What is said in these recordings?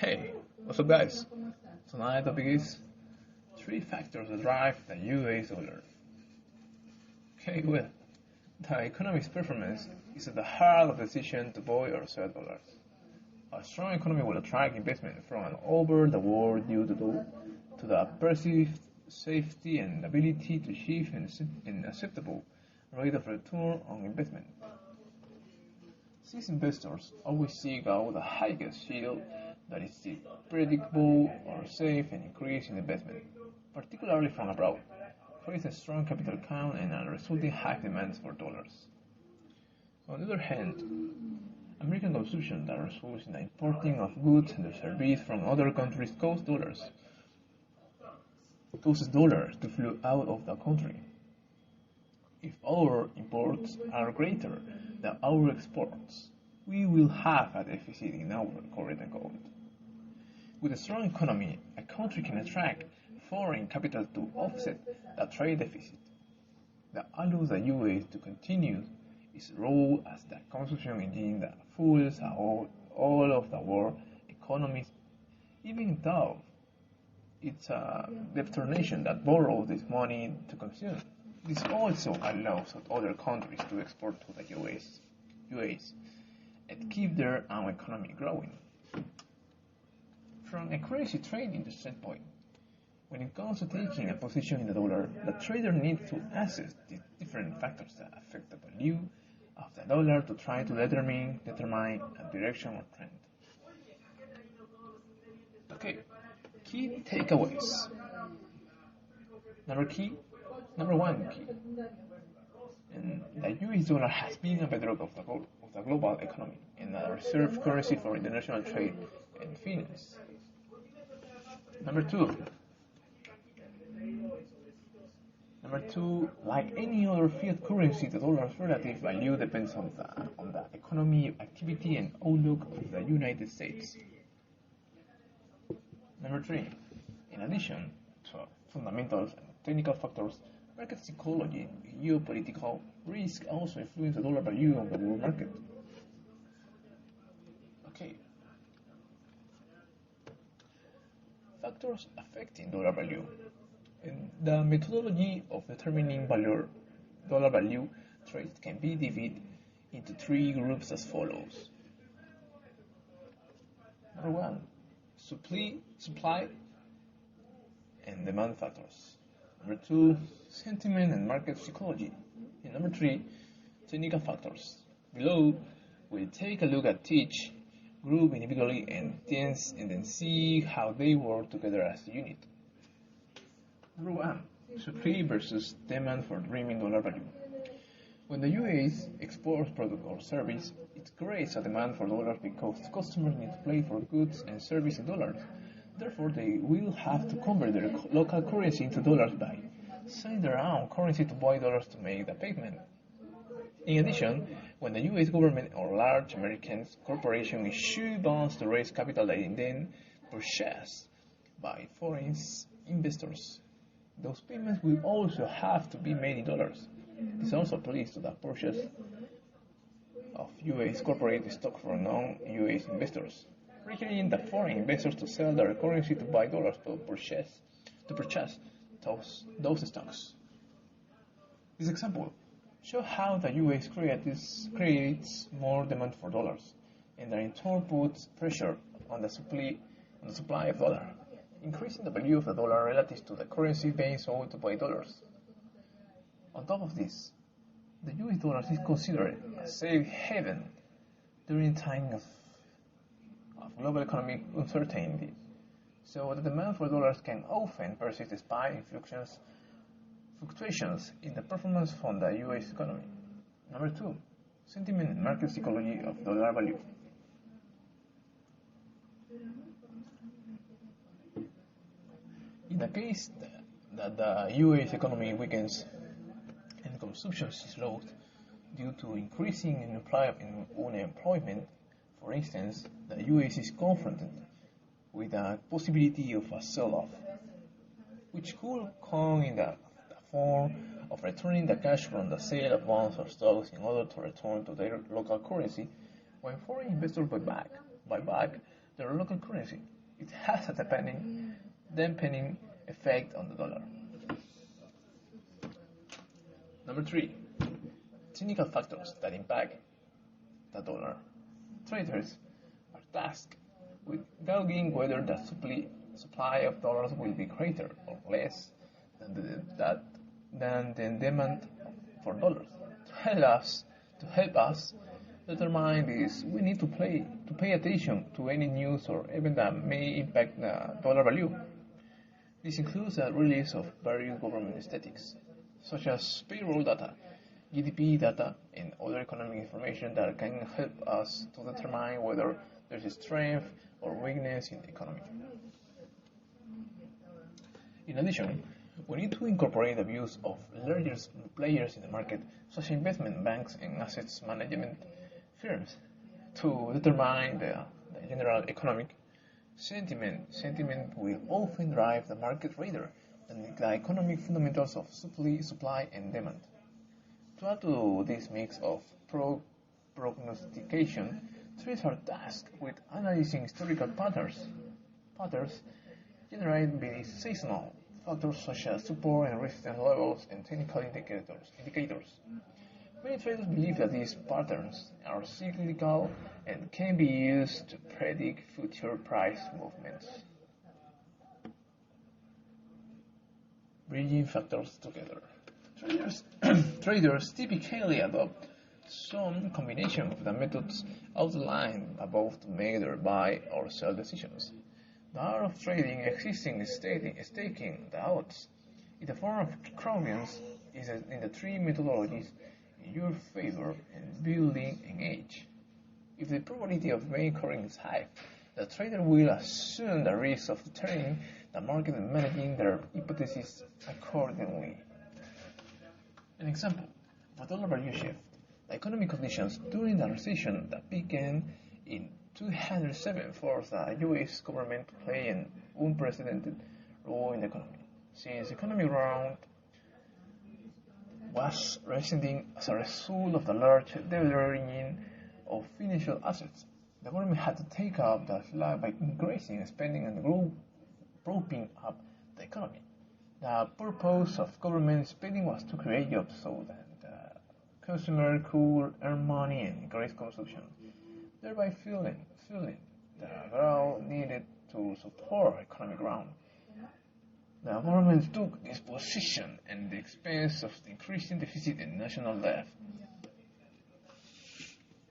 Hey, what's up guys? Tonight's topic is three factors that drive the US dollar. Okay, well, the economy's performance is at the heart of the decision to buy or sell dollars. A strong economy will attract investment from all over the world due to the perceived safety and ability to achieve an acceptable rate of return on investment. Since investors always seek out the highest yield that is predictable or safe and increase in investment, particularly from abroad, creates a strong capital count and a resulting high demand for dollars. On the other hand, American consumption that results in the importing of goods and services from other countries causes dollars to flow out of the country. If our imports are greater than our exports, we will have a deficit in our current account. With a strong economy, a country can attract foreign capital to offset the trade deficit. That allows the US to continue its role as the consumption engine that fuels all of the world economies, even though it's a debtor nation that borrows this money to consume. This also allows other countries to export to the US and keep their own economy growing. From a currency trading standpoint, when it comes to taking a position in the dollar, the trader needs to assess the different factors that affect the value of the dollar to try to determine a direction or trend. Okay, key takeaways. Number one key. And the US dollar has been a bedrock of the global economy and a reserve currency for international trade and finance. Number two, like any other fiat currency, the dollar's relative value depends on the economy activity and outlook of the United States. Number three, in addition to fundamentals and technical factors, market psychology and geopolitical risk also influence the dollar value on the world market. Okay. Factors affecting dollar value. And the methodology of determining dollar value trades can be divided into three groups as follows. Number one, supply and demand factors. Number two, sentiment and market psychology. And number three, technical factors. Below, we'll take a look at each group individually and then see how they work together as a unit. Number one, supply versus demand for dreaming dollar value. When the US exports product or service, it creates a demand for dollars because customers need to pay for goods and services in dollars. Therefore, they will have to convert their local currency into dollars by selling their own currency to buy dollars to make the payment. In addition, when the US government or large American corporation issue bonds to raise capital and then purchased by foreign investors, those payments will also have to be made in dollars. This also applies to the purchase of US corporate stock from non-US investors, requiring the foreign investors to sell their currency to buy dollars to purchase those stocks. This example shows how the US creates more demand for dollars, and that in turn puts pressure on the supply of dollar, increasing the value of the dollar relative to the currency being sold to buy dollars. On top of this, the US dollar is considered a safe haven during times of global economic uncertainty, so the demand for dollars can often persist despite fluctuations in the performance from the US economy. Number two, sentiment and market psychology of dollar value. In the case that the US economy weakens and consumption is slowed due to increasing unemployment, for instance, the US is confronted with the possibility of a sell-off, which could come in the form of returning the cash from the sale of bonds or stocks in order to return to their local currency when foreign investors buy back their local currency. It has a dampening effect on the dollar. Number 3, technical factors that impact the dollar. Traders are tasked with gauging whether the supply of dollars will be greater or less than the demand for dollars. To help us determine this, we need to pay attention to any news or event that may impact the dollar value. This includes the release of various government statistics, such as payroll data, GDP data, and other economic information that can help us to determine whether there is strength or weakness in the economy. In addition, we need to incorporate the views of larger players in the market, such as investment banks and assets management firms, to determine the general economic sentiment. Sentiment will often drive the market rather than the economic fundamentals of supply and demand. To add to this mix of prognostication, traders are tasked with analyzing historical patterns generated by seasonal factors such as support and resistance levels and technical indicators. Many traders believe that these patterns are cyclical and can be used to predict future price movements. Bridging factors together. Traders typically adopt some combination of the methods outlined above to make their buy or sell decisions. The art of trading exists in staking the odds in the form of crowns is in the 3 methodologies in your favor and building an edge. If the probability of being correct is high, the trader will assume the risk of determining the market and managing their hypothesis accordingly. An example of a dollar value shift: the economic conditions during the recession that began in 2007 forced the U.S. government to play an unprecedented role in the economy, since the economic growth was receding as a result of the large deleveraging of financial assets. The government had to take up the slack by increasing spending and propping up the economy. The purpose of government spending was to create jobs so that the consumer could earn money and increase consumption, thereby fueling the growth needed to support economic growth. The government took this position at the expense of the increasing deficit and national debt.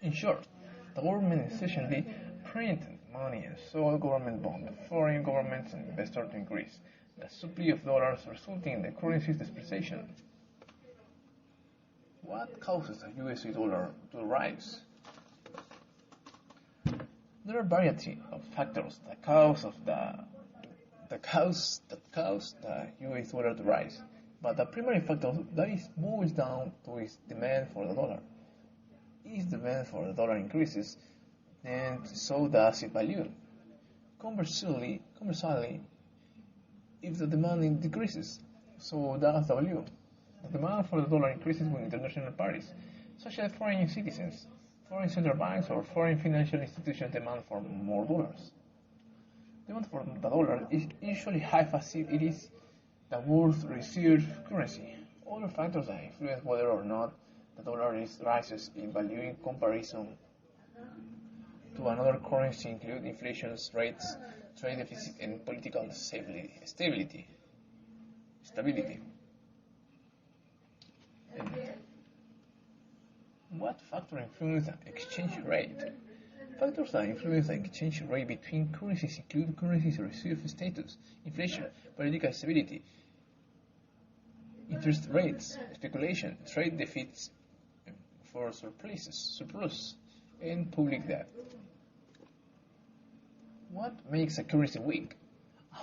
In short, the government essentially printed money and sold government bonds to foreign governments and investors to increase the supply of dollars, resulting in the currency's depreciation. What causes the US dollar to rise? There are a variety of factors that cause the US dollar to rise, but the primary factor that is boils down to is demand for the dollar. If demand for the dollar increases, then so does its value. Conversely, if the demand decreases, so does the value. The demand for the dollar increases when international parties, such as foreign citizens, foreign central banks, or foreign financial institutions demand for more dollars. Demand for the dollar is usually high as it is the world's reserve currency. Other factors that influence whether or not the dollar rises in value in comparison to another currency include inflation rates, trade deficit, and political stability. And what factors influence the exchange rate? Factors that influence the exchange rate between currencies include currency's reserve status, inflation, political stability, interest rates, speculation, trade deficits for surplus, and public debt. What makes a currency weak?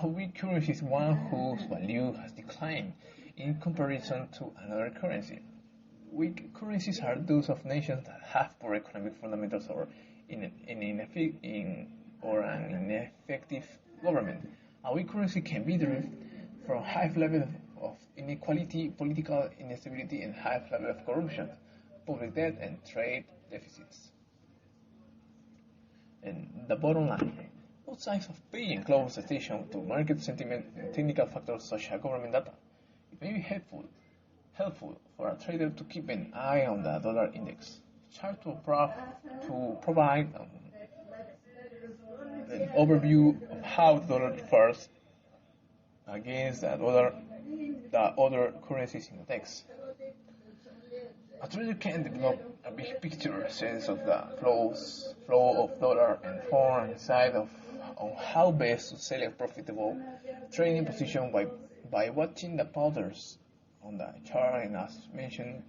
A weak currency is one whose value has declined in comparison to another currency. Weak currencies are those of nations that have poor economic fundamentals or an ineffective government. A weak currency can be derived from high levels of inequality, political instability, and high level of corruption, public debt, and trade deficits. And the bottom line, both sides of paying close attention to market sentiment and technical factors such as government data. It may be helpful for a trader to keep an eye on the dollar index chart to provide an overview of how the dollar fares against the other currencies in the index. A trader can develop a big picture sense of the flow of dollar and foreign inside of on how best to select profitable trading position by watching the patterns on the chart and as mentioned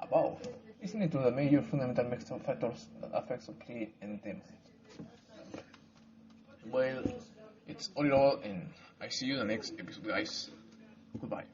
above, listening to the major fundamental mix of factors that affect supply and demand. Well, it's all in all, and I see you in the next episode, guys. Goodbye.